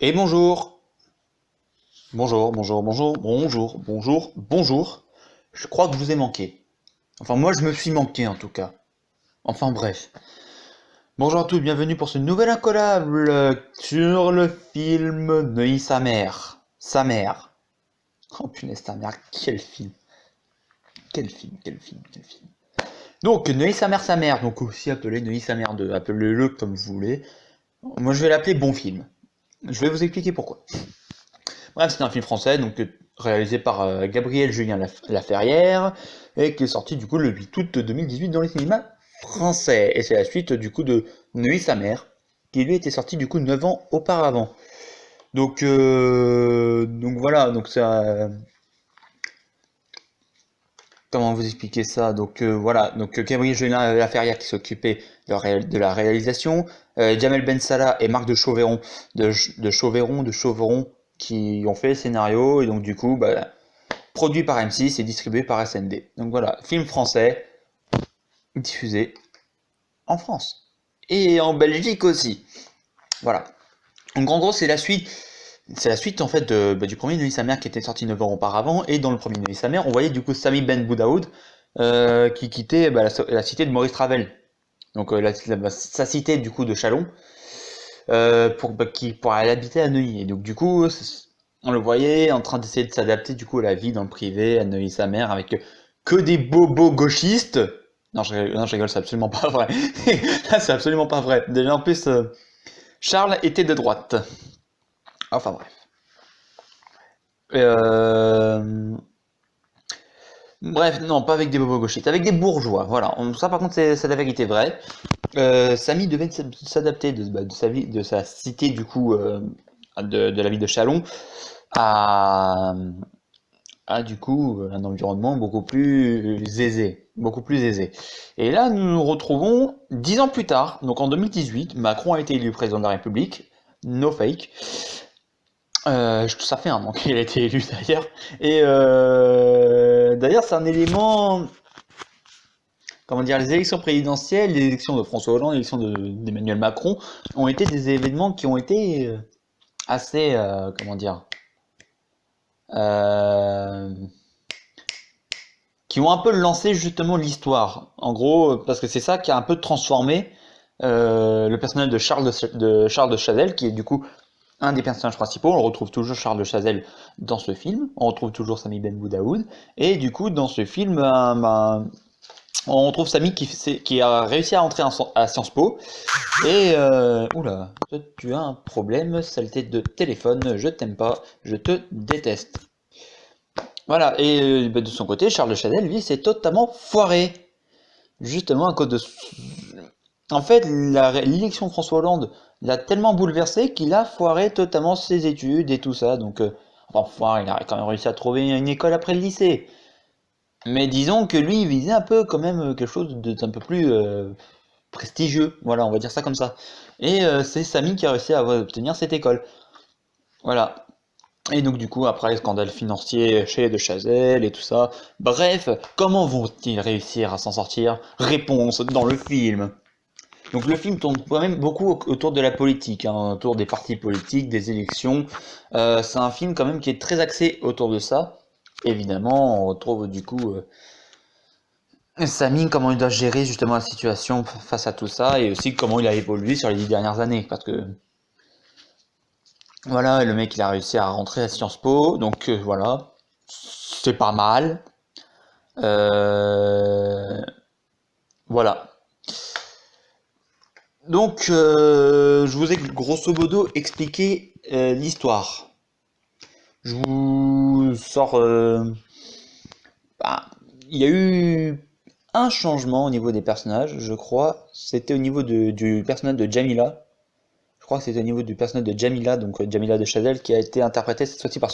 Et bonjour. Bonjour, bonjour, bonjour, bonjour, bonjour, bonjour. Je crois que je vous ai manqué. Enfin, moi, je me suis manqué en tout cas. Enfin, bref. Bonjour à tous, bienvenue pour ce nouvel incollable sur le film Neuilly sa mère. Sa mère. Oh punaise, sa mère, quel film. Quel film, quel film, quel film. Donc, Neuilly sa mère, donc aussi appelé Neuilly sa mère 2, appelez-le comme vous voulez. Moi, je vais l'appeler Bon Film. Je vais vous expliquer pourquoi. Bref, c'est un film français, donc réalisé par Gabriel Julien Laferrière, et qui est sorti du coup le 8 août 2018 dans les cinémas français. Et c'est la suite du coup de Neuilly sa mère, qui lui était sorti du coup 9 ans auparavant. Donc voilà, donc ça. Comment vous expliquer ça? Voilà, donc Gabriel Julien Laferrière qui s'occupait de la réalisation, Jamel Ben Salah et Marc de Chauveron de Chauveron qui ont fait le scénario, et donc du coup, bah, produit par M6 et distribué par SND. Donc voilà, film français, diffusé en France. Et en Belgique aussi. Voilà. Donc en gros, c'est la suite en fait du premier Neuilly sa mère qui était sorti 9 ans auparavant. Et dans le premier Neuilly sa mère, on voyait du coup Sami Ben Boudaoud qui quittait la cité de Maurice Ravel. Donc sa cité du coup de Chalon pour aller habiter à Neuilly. Et donc du coup, on le voyait en train d'essayer de s'adapter du coup à la vie dans le privé, à Neuilly sa mère, avec que des bobos gauchistes. Non, je rigole, c'est absolument pas vrai. Là, c'est absolument pas vrai. Déjà en plus, Charles était de droite. Enfin bref. Euh, Bref, non, pas avec des bobos gauchistes, avec des bourgeois. Voilà, ça par contre c'est la vérité vraie. Samy devait s'adapter de sa cité du coup de la ville de Chalon à, du coup un environnement beaucoup plus aisé, beaucoup plus aisé. Et là nous nous retrouvons 10 ans plus tard, donc en 2018, Macron a été élu président de la République, no fake. Ça fait un an qu'il a été élu d'ailleurs. Et d'ailleurs c'est un élément, comment dire, les élections présidentielles, les élections de François Hollande, les élections d'Emmanuel Macron ont été des événements qui ont été assez, comment dire, euh, qui ont un peu lancé justement l'histoire. En gros, parce que c'est ça qui a un peu transformé le personnage de Charles de Chazelle, qui est du coup un des personnages principaux. On retrouve toujours Charles de Chazelle dans ce film, on retrouve toujours Sami Ben Boudaoud, et du coup dans ce film, on trouve Samy qui a réussi à entrer à Sciences Po. Et oula, tu as un problème, saleté de téléphone, je t'aime pas, je te déteste. Voilà, et de son côté, Charles de Chanel, lui, s'est totalement foiré. Justement à cause de. En fait, l'élection de François Hollande l'a tellement bouleversé qu'il a foiré totalement ses études et tout ça. Donc, enfin, il a quand même réussi à trouver une école après le lycée. Mais disons que lui, il visait un peu quand même quelque chose d'un peu plus prestigieux. Voilà, on va dire ça comme ça. Et c'est Samy qui a réussi à obtenir cette école. Voilà. Et donc du coup, après les scandales financiers chez De Chazelle et tout ça. Bref, comment vont-ils réussir à s'en sortir? Réponse dans le film. Donc le film tourne quand même beaucoup autour de la politique, hein, autour des partis politiques, des élections. C'est un film quand même qui est très axé autour de ça. Évidemment, on retrouve du coup Samy, comment il doit gérer justement la situation face à tout ça, et aussi comment il a évolué sur les 10 dernières années. Parce que voilà, le mec il a réussi à rentrer à Sciences Po, donc voilà, c'est pas mal. Euh, voilà. Donc je vous ai grosso modo expliqué l'histoire. Je vous sors. Bah, il y a eu un changement au niveau des personnages, je crois. C'était au niveau du personnage de Jamila. Je crois que c'était au niveau du personnage de Jamila, donc Jamila de Chazelle, qui a été interprétée cette fois-ci par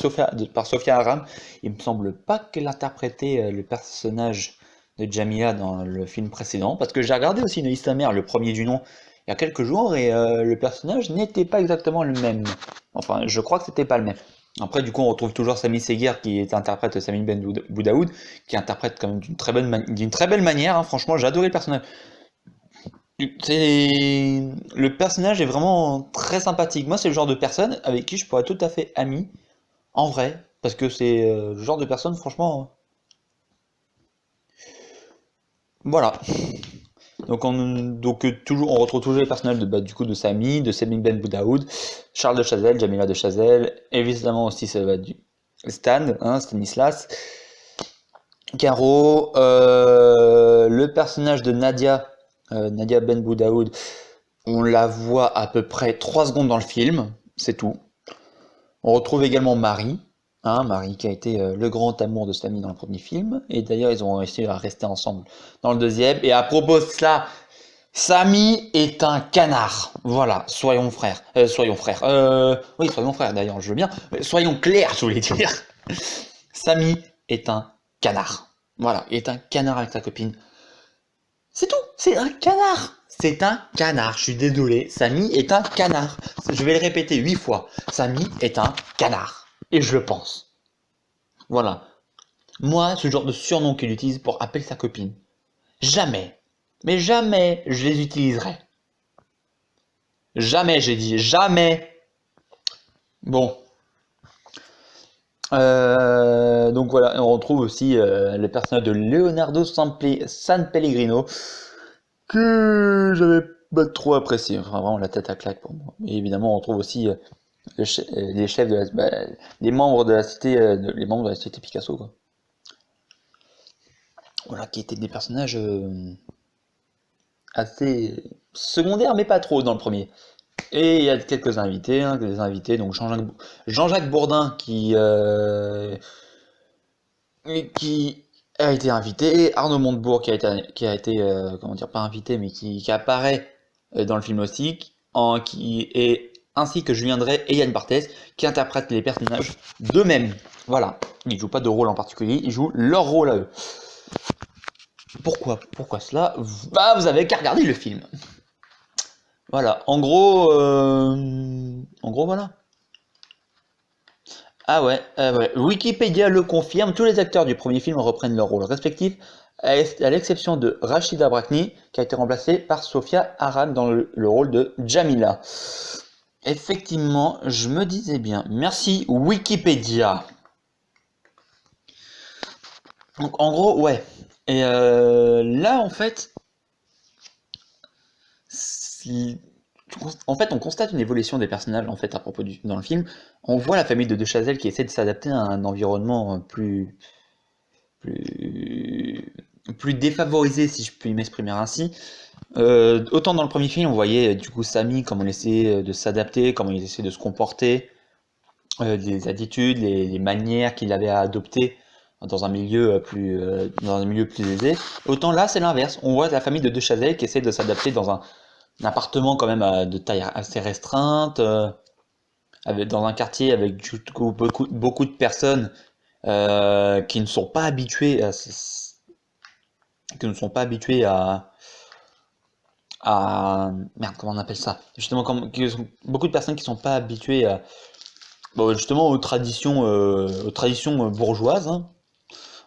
Sophia Aram. Il me semble pas qu'elle interprétait le personnage de Jamila dans le film précédent, parce que j'ai regardé aussi Neuilly sa mère, le premier du nom, il y a quelques jours, et le personnage n'était pas exactement le même. Enfin, je crois que c'était pas le même. Après, du coup, on retrouve toujours Sami Seguir qui interprète Sami Ben Boudaoud, qui interprète quand même d'une très belle manière. Hein. Franchement, j'ai adoré le personnage. Le personnage est vraiment très sympathique. Moi, c'est le genre de personne avec qui je pourrais tout à fait ami, en vrai, parce que c'est le genre de personne, franchement, voilà. Toujours, on retrouve toujours les personnages du coup, de Samy, de Semih Ben Boudaoud, Charles de Chazelle, Jamila de Chazelle, évidemment aussi Stan, hein, Stanislas, Caro, le personnage de Nadia, Nadia Ben Boudaoud, on la voit à peu près 3 secondes dans le film, c'est tout. On retrouve également Marie, hein, Marie qui a été le grand amour de Samy dans le premier film, et d'ailleurs ils ont réussi à rester ensemble dans le deuxième. Et à propos de cela, Samy est un canard. Voilà, soyons frères. Soyons frères. Oui, soyons frères d'ailleurs, je veux bien. Mais soyons clairs, je voulais dire. Samy est un canard. Voilà, il est un canard avec sa copine. C'est tout, c'est un canard. C'est un canard, je suis désolé. Samy est un canard. Je vais le répéter 8 fois. Samy est un canard. Et je le pense. Voilà. Moi, ce genre de surnom qu'il utilise pour appeler sa copine. Jamais, mais jamais je les utiliserai. Jamais, j'ai dit, jamais. Bon. Donc voilà, on retrouve aussi le personnage de Leonardo San Pellegrino, que j'avais pas trop apprécié. Enfin, vraiment la tête à claque pour moi. Et évidemment, on retrouve aussi les chefs les membres de la cité, les membres de la cité Picasso, quoi. Voilà, qui étaient des personnages assez secondaires, mais pas trop dans le premier. Et il y a quelques invités, hein, des invités, donc Jean-Jacques Bourdin qui a été invité, Arnaud Montebourg comment dire, pas invité, mais qui apparaît dans le film aussi, ainsi que Julien Drey et Yann Barthès, qui interprètent les personnages d'eux-mêmes. Voilà, ils jouent pas de rôle en particulier, ils jouent leur rôle à eux. Pourquoi cela? Bah, vous avez qu'à regarder le film. Voilà, en gros, voilà. Ah ouais, ouais. Wikipédia le confirme, tous les acteurs du premier film reprennent leur rôle respectif, à l'exception de Rachida Brakni, qui a été remplacée par Sophia Aram dans le rôle de Jamila. Effectivement, je me disais bien. Merci Wikipédia. Donc en gros, ouais. Et là, en fait, on constate une évolution des personnages en fait dans le film. On voit la famille de De Chazelle qui essaie de s'adapter à un environnement plus, plus défavorisé, si je puis m'exprimer ainsi. Autant dans le premier film, on voyait du coup Samy, comment il essayait de s'adapter, comment il essayait de se comporter, les attitudes, les manières qu'il avait à adopter dans un milieu plus aisé. Autant là, c'est l'inverse. On voit la famille de De Chazelle qui essaie de s'adapter dans un appartement quand même de taille assez restreinte, dans un quartier avec beaucoup de personnes qui ne sont pas habituées merde, comment on appelle ça? Justement, beaucoup de personnes qui sont pas habituées justement aux traditions bourgeoises, hein.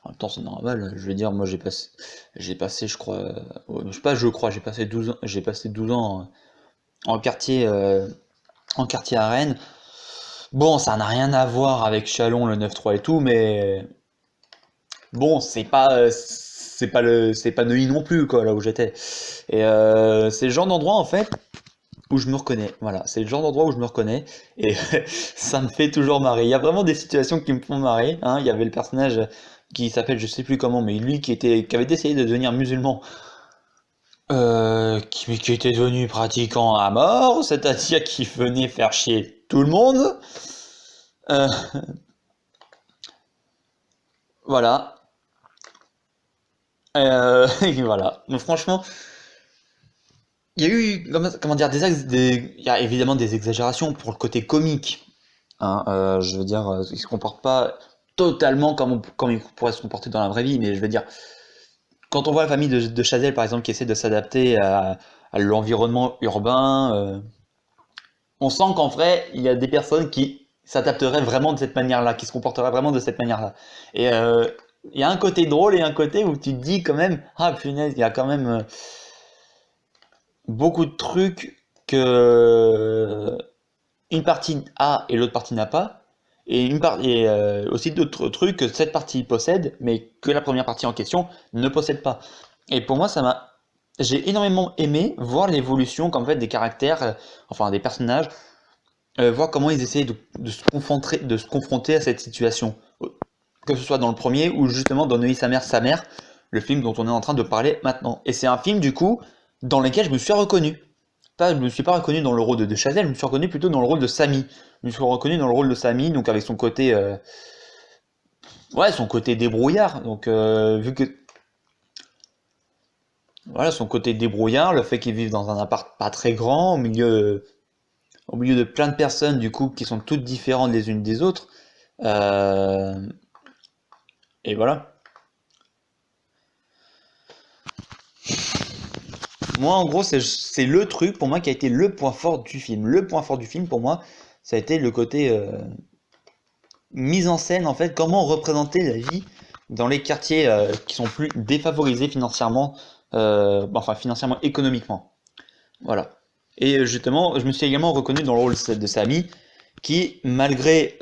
En même temps, c'est normal. Je veux dire, moi, j'ai passé, je crois, je sais pas, j'ai passé 12 ans en quartier à Rennes. Bon, ça n'a rien à voir avec Chalon, le 9-3 et tout, mais bon, c'est pas Neuilly non plus, quoi, là où j'étais. Et c'est le genre d'endroit, en fait, où je me reconnais. Voilà, c'est le genre d'endroit où je me reconnais. Et ça me fait toujours marrer. Il y a vraiment des situations qui me font marrer, hein. Il y avait le personnage qui s'appelle, je sais plus comment, mais lui qui avait essayé de devenir musulman, qui était devenu pratiquant à mort, c'est-à-dire qui venait faire chier tout le monde. Euh, voilà. Et voilà. Donc franchement, il y a eu, comment dire, il y a évidemment des exagérations pour le côté comique, hein. Je veux dire, il se comporte pas totalement comme il pourrait se comporter dans la vraie vie, mais je veux dire, quand on voit la famille de Chazelle, par exemple, qui essaie de s'adapter à l'environnement urbain, on sent qu'en vrai, il y a des personnes qui s'adapteraient vraiment de cette manière-là, qui se comporteraient vraiment de cette manière-là. Et il y a un côté drôle et un côté où tu te dis quand même, ah punaise, il y a quand même, beaucoup de trucs que une partie a et l'autre partie n'a pas, et aussi d'autres trucs que cette partie possède, mais que la première partie en question ne possède pas. Et pour moi, j'ai énormément aimé voir l'évolution qu'en fait des caractères, enfin des personnages, voir comment ils essayaient de se confronter à cette situation. Que ce soit dans le premier ou justement dans Neuilly sa mère, le film dont on est en train de parler maintenant. Et c'est un film du coup dans lequel je me suis reconnu. Pas, je me suis pas reconnu dans le rôle de Chazelle, je me suis reconnu plutôt dans le rôle de Samy. Je me suis reconnu dans le rôle de Samy, donc avec son côté, ouais, son côté débrouillard. Donc vu que voilà, son côté débrouillard, le fait qu'il vive dans un appart pas très grand, au milieu de plein de personnes du coup qui sont toutes différentes les unes des autres. Euh, et voilà. Moi, en gros, c'est le truc pour moi qui a été le point fort du film. Le point fort du film pour moi, ça a été le côté mise en scène, en fait, comment représenter la vie dans les quartiers qui sont plus défavorisés financièrement, enfin financièrement, économiquement. Voilà. Et justement, je me suis également reconnu dans le rôle de Samy, qui, malgré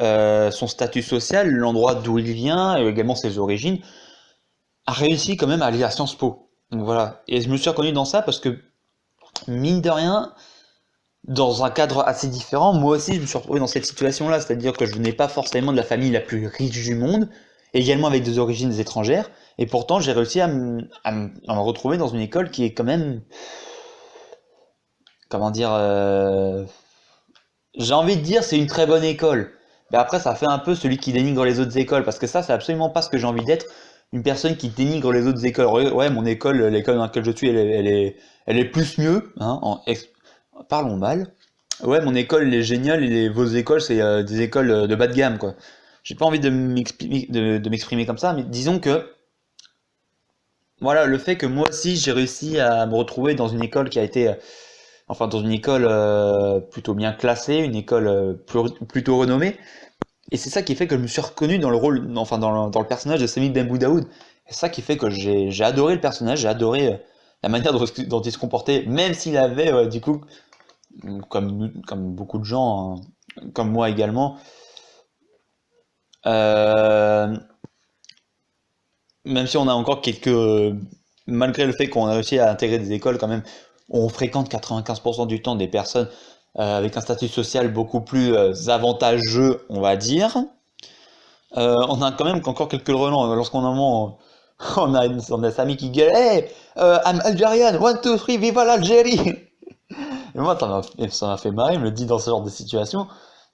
son statut social, l'endroit d'où il vient, et également ses origines, a réussi quand même à aller à Sciences Po. Donc voilà. Et je me suis reconnu dans ça parce que, mine de rien, dans un cadre assez différent, moi aussi je me suis retrouvé dans cette situation-là, c'est-à-dire que je venais pas forcément de la famille la plus riche du monde, également avec des origines étrangères, et pourtant j'ai réussi à me retrouver dans une école qui est quand même, comment dire, j'ai envie de dire c'est une très bonne école. Mais après ça fait un peu celui qui dénigre les autres écoles, parce que ça c'est absolument pas ce que j'ai envie d'être, une personne qui dénigre les autres écoles. Ouais, ouais, mon école, l'école dans laquelle je suis, elle est plus mieux, hein, parlons mal. Ouais, mon école elle est géniale et vos écoles c'est des écoles de bas de gamme quoi. J'ai pas envie de m'exprimer comme ça, mais disons que voilà, le fait que moi aussi j'ai réussi à me retrouver dans une école qui a été, enfin dans une école plutôt bien classée, une école plutôt renommée, et c'est ça qui fait que je me suis reconnu dans le rôle, enfin dans le personnage de Sami Ben Boudaoud. C'est ça qui fait que j'ai adoré le personnage, j'ai adoré la manière dont il se comportait, même s'il avait du coup, comme beaucoup de gens, hein, comme moi également, euh, même si on a encore malgré le fait qu'on a réussi à intégrer des écoles quand même, on fréquente 95% du temps des personnes avec un statut social beaucoup plus avantageux, on va dire. On a quand même encore quelques relents. Lorsqu'on a on a des amis qui gueulent Hey, I'm Algerian, one, two, three, viva l'Algérie! Et moi, ça m'a fait marrer, il me le dit dans ce genre de situation.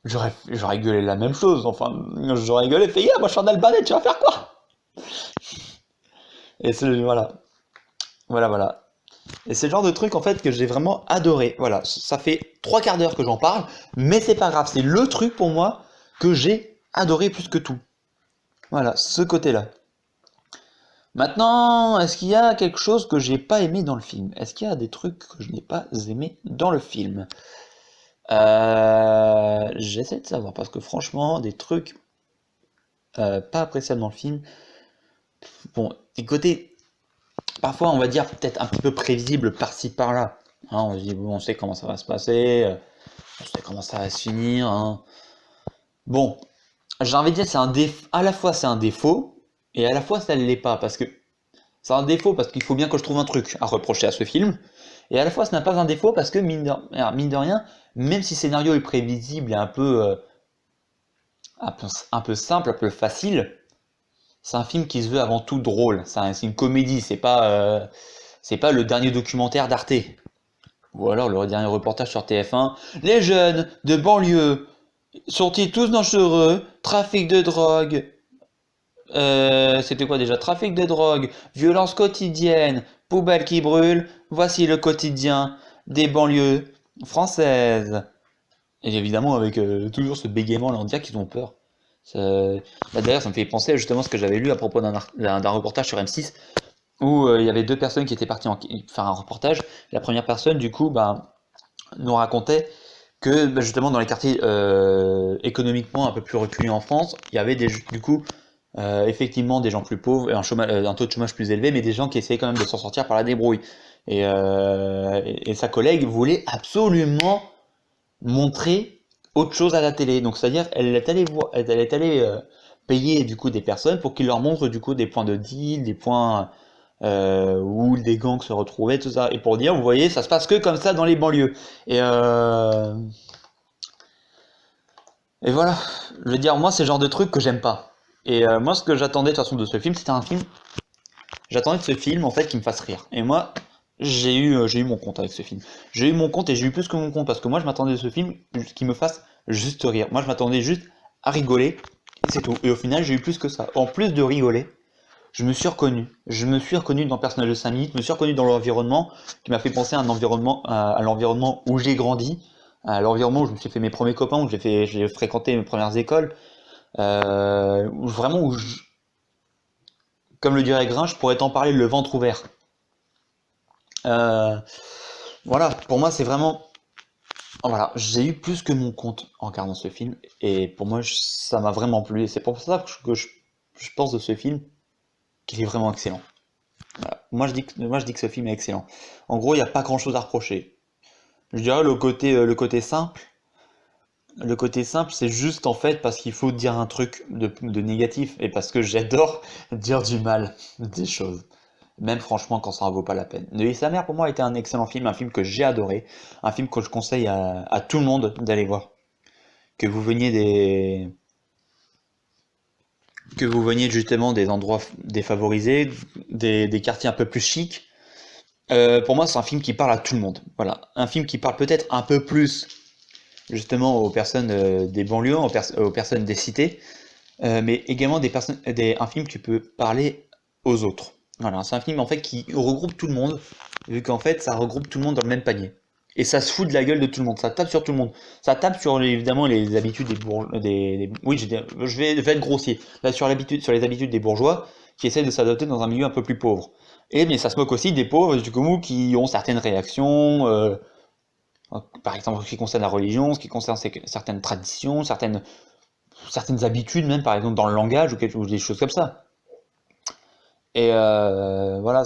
J'aurais gueulé la même chose. Enfin, j'aurais gueulé, fait Yeah, moi je suis en Albanais, tu vas faire quoi? Et voilà. Voilà, voilà. Et c'est le genre de truc en fait que j'ai vraiment adoré. Voilà, ça fait trois quarts d'heure que j'en parle, mais c'est pas grave, c'est le truc pour moi que j'ai adoré plus que tout. Voilà, ce côté-là. Maintenant, est-ce qu'il y a quelque chose que j'ai pas aimé dans le film? Est-ce qu'il y a des trucs que je n'ai pas aimé dans le film? J'essaie de savoir parce que franchement, des trucs pas appréciables dans le film. Bon, des côtés, parfois on va dire peut-être un petit peu prévisibles par-ci par-là. Hein, on se dit, bon, on sait comment ça va se passer, on sait comment ça va se finir. Hein. Bon, j'ai envie de dire, à la fois c'est un défaut et à la fois ça ne l'est pas parce que c'est un défaut parce qu'il faut bien que je trouve un truc à reprocher à ce film. Et à la fois, ce n'est pas un défaut parce que, mine de rien, même si le scénario est prévisible et un peu simple, un peu facile, c'est un film qui se veut avant tout drôle. C'est une comédie, c'est pas le dernier documentaire d'Arte. Ou alors le dernier reportage sur TF1. Les jeunes de banlieue sont-ils tous dangereux? Trafic de drogue, c'était quoi déjà? Trafic de drogue, violence quotidienne, poubelle qui brûle, voici le quotidien des banlieues françaises. Et évidemment avec toujours ce bégaiement là, on dirait qu'ils ont peur. Ça- D'ailleurs ça me fait penser justement à ce que j'avais lu à propos d'un reportage sur M6 où il y avait deux personnes qui étaient parties faire un reportage. La première personne du coup nous racontait que justement dans les quartiers économiquement un peu plus reculés en France, il y avait du coup effectivement des gens plus pauvres et un taux de chômage plus élevé, mais des gens qui essayaient quand même de s'en sortir par la débrouille. Et sa collègue voulait absolument montrer autre chose à la télé. Donc c'est-à-dire elle est allée voir, elle est allée payer du coup des personnes pour qu'ils leur montrent du coup des points de deal, des points où des gangs se retrouvaient, tout ça. Et pour dire, vous voyez, ça se passe que comme ça dans les banlieues. Et, euh, et voilà. Je veux dire, moi, c'est le genre de truc que j'aime pas. Moi, ce que j'attendais de toute façon de ce film, c'était un film. J'attendais de ce film en fait qu'il me fasse rire. Et moi, j'ai eu mon compte avec ce film. J'ai eu mon compte et j'ai eu plus que mon compte parce que moi, je m'attendais de ce film qu'il me fasse juste rire. Moi, je m'attendais juste à rigoler. Et c'est tout. Et au final, j'ai eu plus que ça. En plus de rigoler, je me suis reconnu. Je me suis reconnu dans le personnage de Samy, je me suis reconnu dans l'environnement qui m'a fait penser à un environnement, à l'environnement où j'ai grandi, à l'environnement où je me suis fait mes premiers copains, où j'ai fréquenté mes premières écoles, vraiment comme le dirait Grinch, je pourrais t'en parler le ventre ouvert. Euh, voilà, pour moi c'est vraiment, voilà, j'ai eu plus que mon compte en regardant ce film et pour moi ça m'a vraiment plu et c'est pour ça je pense de ce film qu'il est vraiment excellent. Voilà. Moi, je dis que ce film est excellent. En gros, il n'y a pas grand-chose à reprocher. Je dirais le côté simple, c'est juste en fait parce qu'il faut dire un truc de négatif et parce que j'adore dire du mal des choses. Même franchement, quand ça en vaut pas la peine. Neuilly sa mère, pour moi, était un excellent film, un film que j'ai adoré, un film que je conseille à tout le monde d'aller voir. Que vous veniez que vous veniez justement des endroits défavorisés, des quartiers un peu plus chics. Pour moi, c'est un film qui parle à tout le monde. Voilà, un film qui parle peut-être un peu plus justement aux personnes des banlieues, aux personnes des cités, mais également un film qui peut parler aux autres. Voilà, c'est un film en fait qui regroupe tout le monde, vu qu'en fait ça regroupe tout le monde dans le même panier. Et ça se fout de la gueule de tout le monde, ça tape sur tout le monde. Ça tape sur évidemment les habitudes oui, je vais être grossier. Là sur les habitudes des bourgeois qui essaient de s'adapter dans un milieu un peu plus pauvre. Et mais ça se moque aussi des pauvres du coup qui ont certaines réactions, par exemple en ce qui concerne la religion, en ce qui concerne certaines traditions, certaines habitudes même, par exemple dans le langage ou des choses comme ça. Voilà,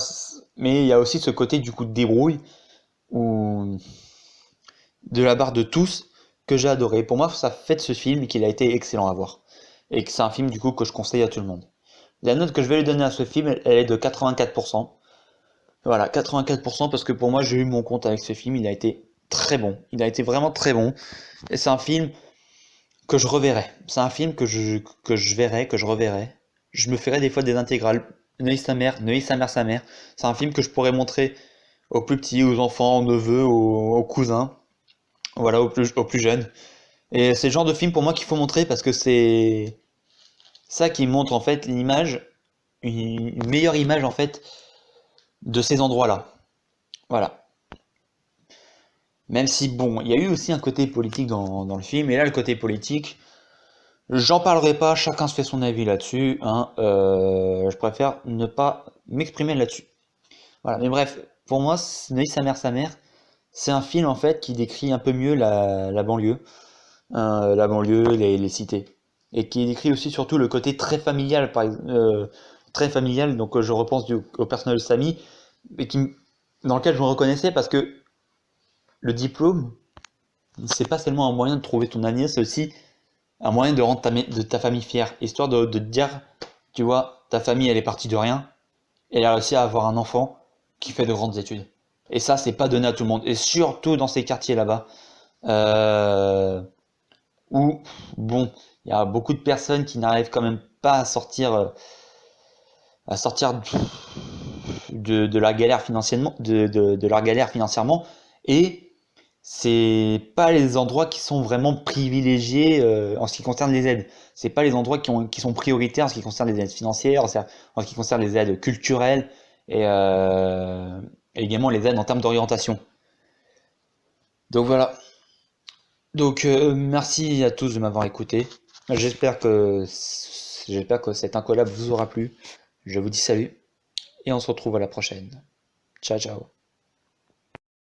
mais il y a aussi ce côté du coup de débrouille ou de la barre de tous que j'ai adoré. Pour moi, ça fait de ce film qu'il a été excellent à voir et que c'est un film du coup que je conseille à tout le monde. La note que je vais lui donner à ce film, elle est de 84%. Voilà, 84% parce que pour moi, j'ai eu mon compte avec ce film, il a été très bon. Il a été vraiment très bon. Et c'est un film que je reverrai. C'est un film que je verrai, que je reverrai. Je me ferai des fois des intégrales. Neuilly sa mère, Neuilly sa mère, sa mère. C'est un film que je pourrais montrer aux plus petits, aux enfants, aux neveux, aux cousins, voilà, aux plus jeunes. Et c'est le genre de film pour moi qu'il faut montrer parce que c'est ça qui montre en fait l'image, une meilleure image en fait de ces endroits-là. Voilà. Même si bon, il y a eu aussi un côté politique dans le film, et là le côté politique, j'en parlerai pas, chacun se fait son avis là-dessus, hein, je préfère ne pas m'exprimer là-dessus. Voilà, mais bref, pour moi, Neuilly sa mère, c'est un film en fait qui décrit un peu mieux la banlieue, la banlieue, les cités, et qui décrit aussi surtout le côté très familial, très familial. Donc je repense au personnage de Samy, et dans lequel je me reconnaissais parce que le diplôme, c'est pas seulement un moyen de trouver ton avenir, c'est aussi un moyen de rendre de ta famille fière, histoire de te dire, tu vois, ta famille elle est partie de rien, et elle a réussi à avoir un enfant qui fait de grandes études. Et ça, c'est pas donné à tout le monde, et surtout dans ces quartiers là-bas, euh, où, bon, il y a beaucoup de personnes qui n'arrivent quand même pas à sortir de leur galère financièrement, de leur galère financièrement, et c'est pas les endroits qui sont vraiment privilégiés en ce qui concerne les aides. C'est pas les endroits qui sont prioritaires en ce qui concerne les aides financières, en ce qui concerne les aides culturelles et également les aides en termes d'orientation. Donc voilà. Donc merci à tous de m'avoir écouté. J'espère que cet incollab vous aura plu. Je vous dis salut et on se retrouve à la prochaine. Ciao ciao.